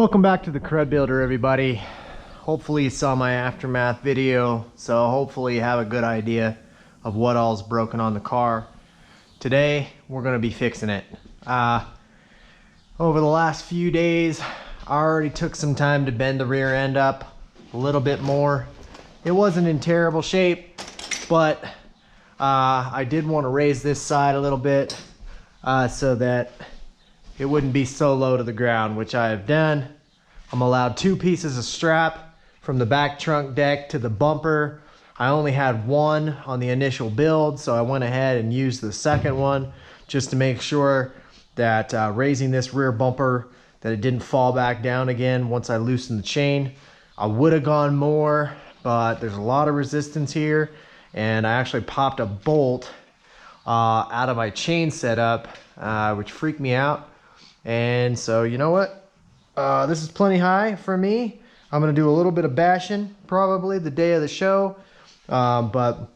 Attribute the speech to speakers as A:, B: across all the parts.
A: Welcome back to the Crud Builder, everybody. Hopefully you saw my aftermath video, so hopefully you have a good idea of what all's broken on the car. Today we're going to be fixing it. Over the last few days I already took some time to bend the rear end up a little bit more. It wasn't in terrible shape, but I did want to raise this side a little bit so that it wouldn't be so low to the ground, which I have done. I'm allowed 2 pieces of strap from the back trunk deck to the bumper. I only had one on the initial build, so I went ahead and used the second one just to make sure that raising this rear bumper, that it didn't fall back down again once I loosened the chain. I would have gone more, but there's a lot of resistance here, and I actually popped a bolt out of my chain setup, which freaked me out. And so, you know what? This is plenty high for me. I'm gonna do a little bit of bashing probably the day of the show, but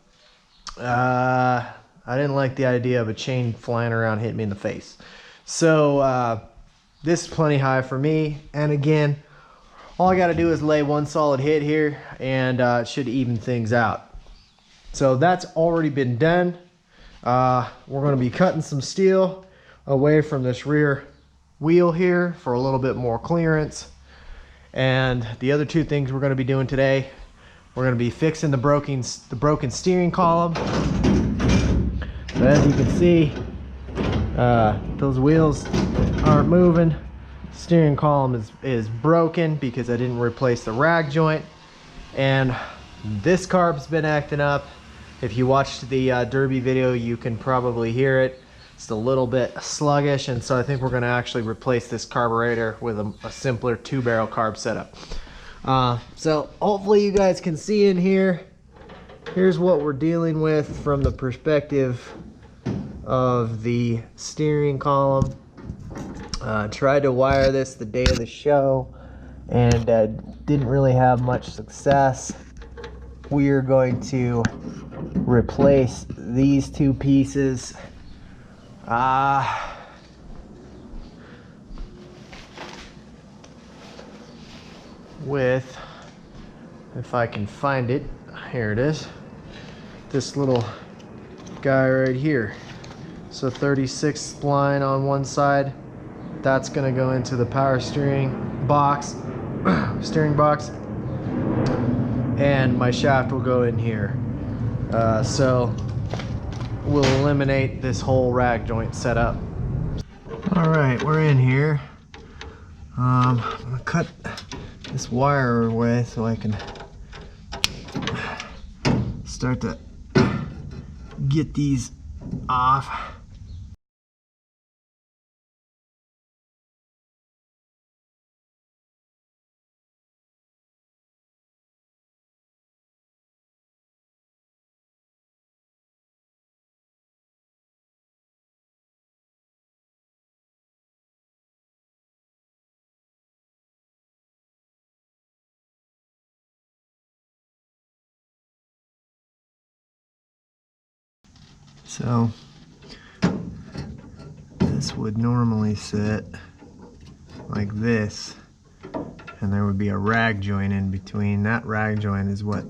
A: I didn't like the idea of a chain flying around hitting me in the face. So this is plenty high for me. And again, all I gotta do is lay one solid hit here, and it should even things out. So that's already been done. We're gonna be cutting some steel away from this rear wheel here for a little bit more clearance. And the other 2 things we're going to be doing today, we're going to be fixing the broken steering column. So as you can see, those wheels aren't moving. Steering column is broken because I didn't replace the rag joint, and this carb's been acting up. If you watched the derby video, you can probably hear it. It's a little bit sluggish, and so I think we're going to actually replace this carburetor with a simpler 2-barrel carb setup. So hopefully you guys can see in here. Here's what we're dealing with from the perspective of the steering column. Tried to wire this the day of the show and didn't really have much success. We're going to replace these 2 pieces. With, if I can find it, here it is, this little guy right here. So 36 spline on one side, that's gonna go into the power steering box, and my shaft will go in here. So we'll eliminate this whole rag joint setup. All right, we're in here. I'm gonna cut this wire away so I can start to get these off. So this would normally sit like this, and there would be a rag joint in between. That rag joint is what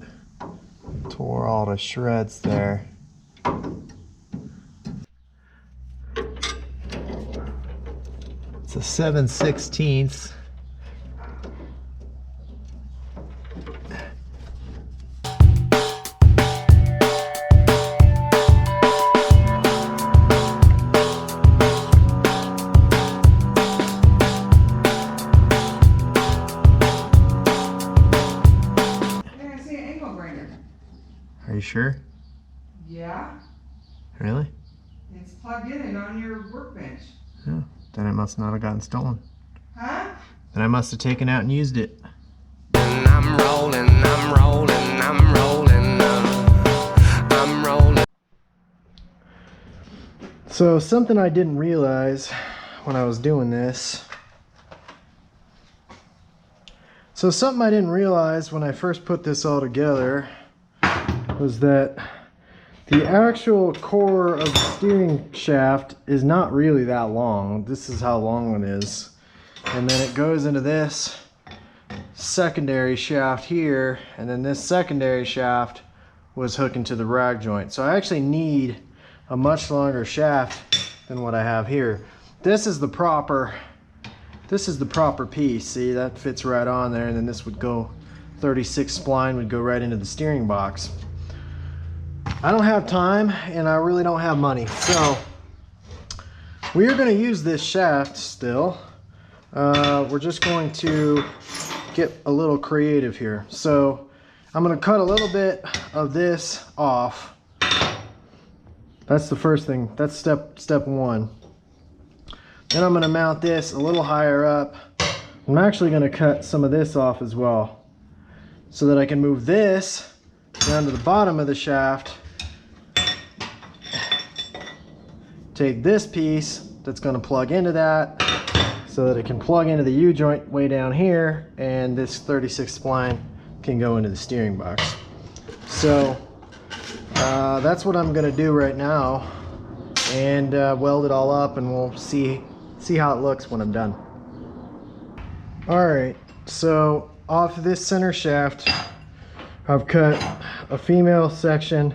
A: tore all to shreds there. It's a 7/16. Are you sure?
B: Yeah.
A: Really?
B: It's plugged in and on your workbench.
A: Oh, then it must not have gotten stolen.
B: Huh?
A: Then I must have taken out and used it.
C: I'm rolling, I'm rolling, I'm rolling, I'm rolling.
A: So something I didn't realize when I was doing this. So something I didn't realize when I first put this all together was that the actual core of the steering shaft is not really that long. This is how long it is. and then it goes into this secondary shaft here, and then this secondary shaft was hooking to the rag joint. So I actually need a much longer shaft than what I have here. This is the proper piece. See, that fits right on there, and then this would go, 36 spline would go right into the steering box. I don't have time and I really don't have money, so we are going to use this shaft still. We're just going to get a little creative here. So I'm going to cut a little bit of this off. That's the first thing. That's step one. Then I'm going to mount this a little higher up. I'm actually going to cut some of this off as well, so that I can move this down to the bottom of the shaft. Take this piece that's going to plug into that, so that it can plug into the U-joint way down here, and this 36 spline can go into the steering box. So that's what I'm going to do right now, and weld it all up, and we'll see how it looks when I'm done. Alright, so off of this center shaft, I've cut a female section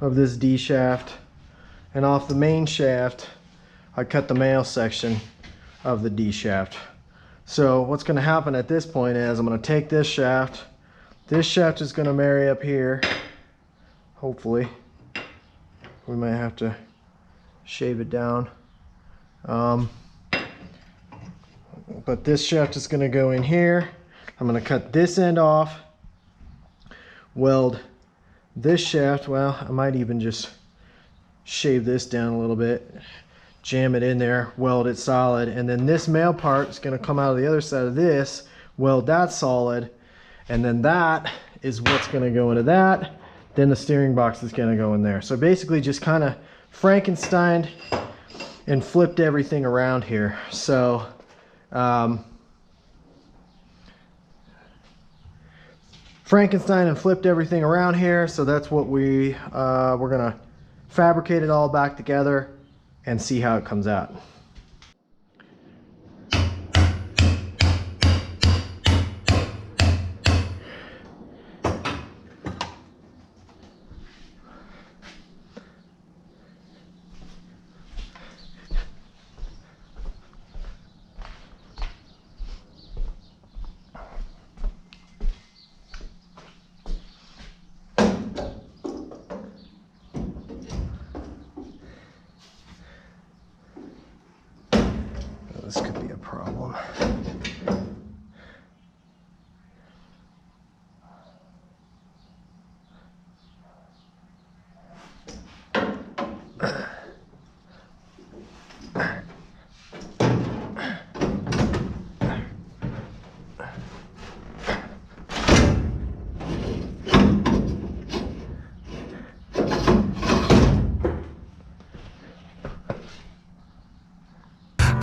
A: of this D shaft, and off the main shaft, I cut the male section of the D shaft. So what's going to happen at this point is I'm going to take this shaft is going to marry up here. Hopefully. We might have to shave it down. But this shaft is going to go in here. I'm going to cut this end off, weld this shaft. Well, I might even just shave this down a little bit, jam it in there, weld it solid, and then this male part is going to come out of the other side of this, weld that solid, and then that is what's going to go into that. Then the steering box is going to go in there. So basically just kind of Frankensteined and flipped everything around here. So Frankenstein and flipped everything around here. So that's what we're going to fabricate it all back together and see how it comes out. This could be a problem.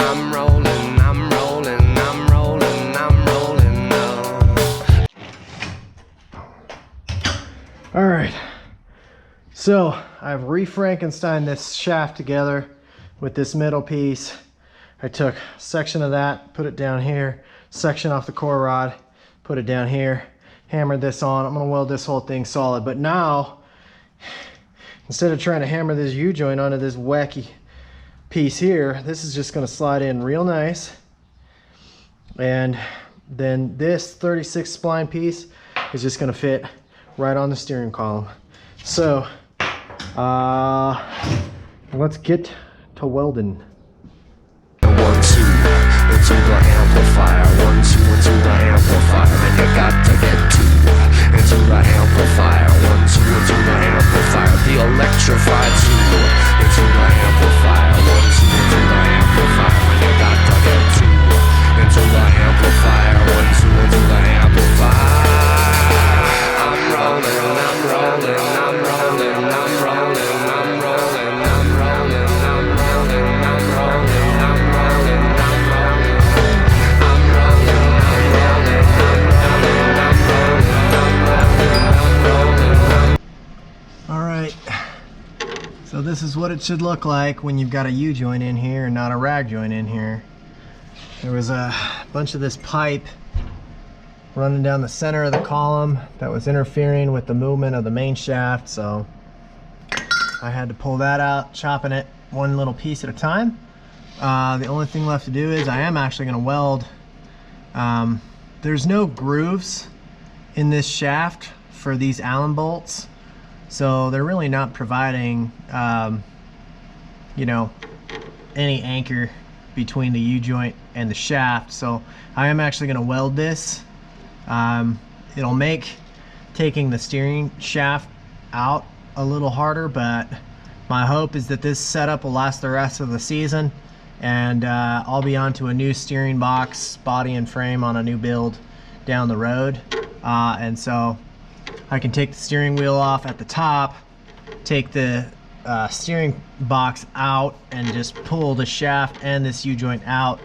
C: I'm rolling, I'm rolling, I'm rolling, I'm rolling now.
A: All right, so I've re-Frankensteined this shaft together with this middle piece. I took a section of that, put it down here, section off the core rod, put it down here, hammered this on. I'm gonna weld this whole thing solid, but now, instead of trying to hammer this U-joint onto this wacky piece here, this is just going to slide in real nice, and then this 36 spline piece is just going to fit right on the steering column. So let's get to welding.
C: 1, 2, into the amplifier. 1, 2, into the amplifier. Then you got to get 2 into the amplifier. 1, 2, into the amplifier. The electrified 2 into the amplifier. 1, 2, into the amplifier. Then you got to get 2 into the amplifier. 1, 2, into the amplifier. I'm rolling, I'm rolling, I'm rolling, I'm rolling, I'm rolling, I'm rolling, I'm rolling, I'm rolling, I'm rolling, I'm rolling, I'm rolling, I'm rolling, I'm rolling.
A: All right, so this is what it should look like when you've got a U-joint in here and not a rag joint in here. There was a bunch of this pipe running down the center of the column that was interfering with the movement of the main shaft, so I had to pull that out, chopping it one little piece at a time. The only thing left to do is I am actually going to weld. There's no grooves in this shaft for these Allen bolts, so they're really not providing you know, any anchor between the U-joint and the shaft. So I am actually going to weld this. It'll make taking the steering shaft out a little harder, but my hope is that this setup will last the rest of the season, and I'll be onto a new steering box, body and frame on a new build down the road. And so I can take the steering wheel off at the top, take the steering box out, and just pull the shaft and this U-joint out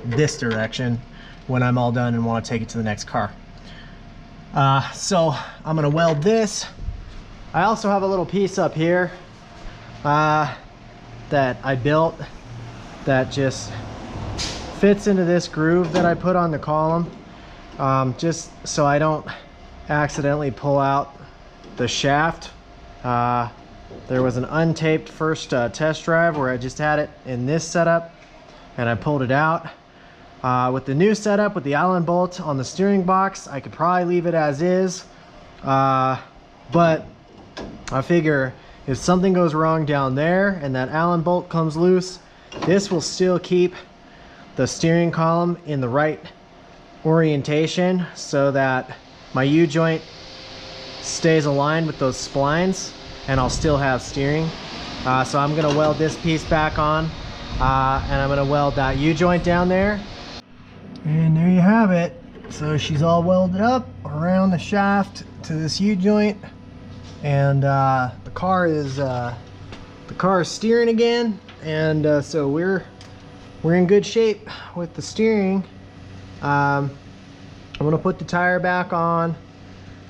A: this direction when I'm all done and want to take it to the next car. So I'm gonna weld this. I also have a little piece up here that I built that just fits into this groove that I put on the column, just so I don't accidentally pull out the shaft. There was an untaped first test drive where I just had it in this setup and I pulled it out. With the new setup with the Allen bolt on the steering box, I could probably leave it as is, but I figure if something goes wrong down there and that Allen bolt comes loose, this will still keep the steering column in the right orientation so that my U-joint stays aligned with those splines and I'll still have steering. So I'm gonna weld this piece back on, and I'm gonna weld that U-joint down there. And there you have it. So she's all welded up around the shaft to this U-joint, and the car is steering again, and so we're in good shape with the steering. I'm gonna put the tire back on.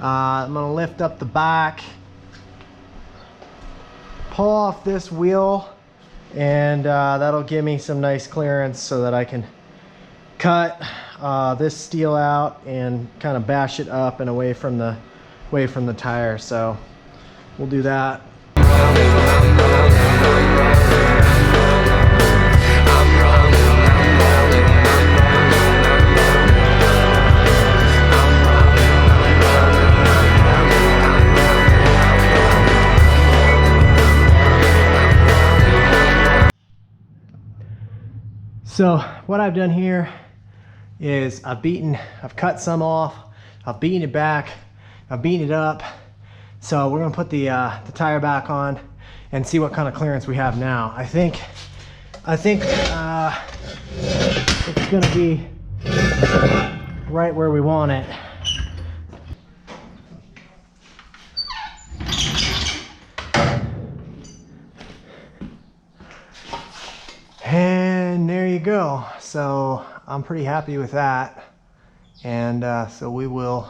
A: I'm gonna lift up the back, pull off this wheel, and that'll give me some nice clearance so that I can cut this steel out and kind of bash it up and away from the tire. So we'll do that. So what I've done here is I've cut some off, I've beaten it back, I've beaten it up. So we're gonna put the tire back on and see what kind of clearance we have now. I think it's gonna be right where we want it. And there you go. So I'm pretty happy with that. And so we will,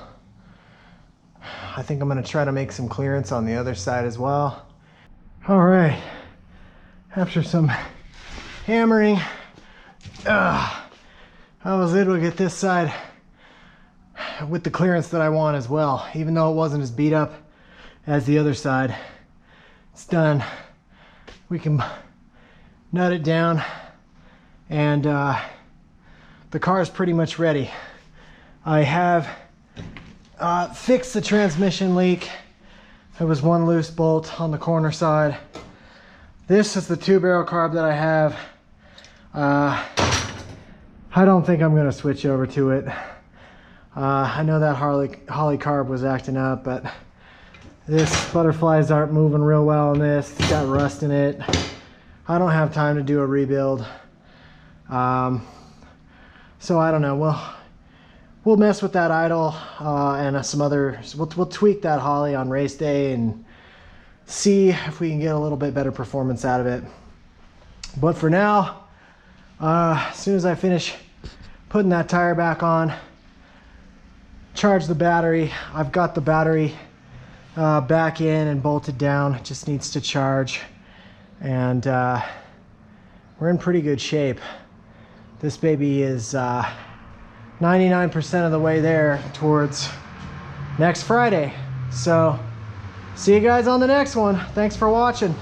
A: I think I'm gonna try to make some clearance on the other side as well. All right, after some hammering, I was able to get this side with the clearance that I want as well. Even though it wasn't as beat up as the other side, it's done. We can nut it down, and the car is pretty much ready. I have fixed the transmission leak. There was one loose bolt on the corner side. This is the 2-barrel carb that I have. I don't think I'm going to switch over to it. I know that Holly carb was acting up, but this butterflies aren't moving real well in this. It's got rust in it. I don't have time to do a rebuild. So I don't know. We'll mess with that idle and some other. We'll tweak that Holly on race day and see if we can get a little bit better performance out of it. But for now, as soon as I finish putting that tire back on, charge the battery. I've got the battery back in and bolted down. It just needs to charge, and we're in pretty good shape. This baby is 99% of the way there towards next Friday. So see you guys on the next one. Thanks for watching.